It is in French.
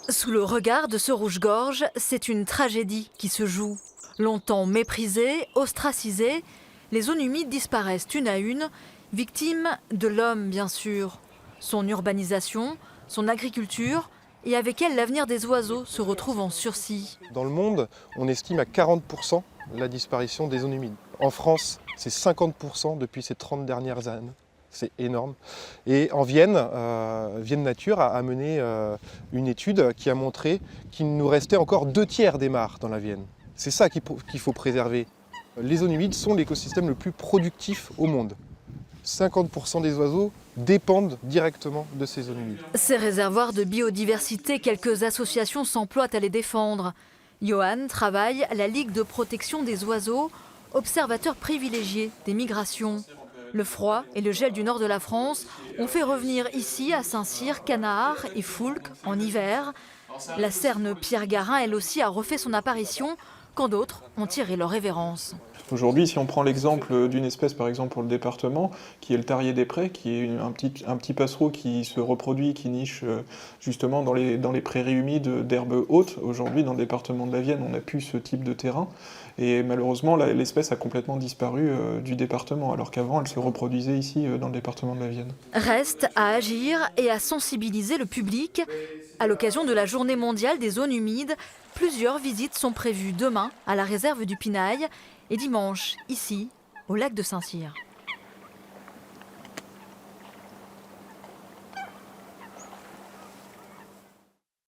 Sous le regard de ce rouge-gorge, c'est une tragédie qui se joue. Longtemps méprisés, ostracisés, les zones humides disparaissent une à une, victimes de l'homme bien sûr. Son urbanisation, son agriculture et avec elle l'avenir des oiseaux se retrouve en sursis. Dans le monde, on estime à 40% la disparition des zones humides. En France, c'est 50% depuis ces 30 dernières années. C'est énorme. Et en Vienne, Vienne Nature a mené une étude qui a montré qu'il nous restait encore 2/3 des mares dans la Vienne. C'est ça qu'il faut préserver. Les zones humides sont l'écosystème le plus productif au monde. 50% des oiseaux dépendent directement de ces zones humides. Ces réservoirs de biodiversité, quelques associations s'emploient à les défendre. Johan travaille à la Ligue de protection des oiseaux, observateur privilégié des migrations. Le froid et le gel du nord de la France ont fait revenir ici, à Saint-Cyr, canards et foulques en hiver. La cerne Pierre Garin, elle aussi, a refait son apparition quand d'autres ont tiré leur révérence. Aujourd'hui, si on prend l'exemple d'une espèce, par exemple pour le département, qui est le tarier des prés, qui est un petit passereau qui se reproduit, qui niche justement dans les prairies humides d'herbes hautes. Aujourd'hui, dans le département de la Vienne, on n'a plus ce type de terrain. Et malheureusement, l'espèce a complètement disparu du département, alors qu'avant, elle se reproduisait ici, dans le département de la Vienne. Reste à agir et à sensibiliser le public. À l'occasion de la Journée mondiale des zones humides, plusieurs visites sont prévues demain à la réserve du Pinail et dimanche ici, au lac de Saint-Cyr.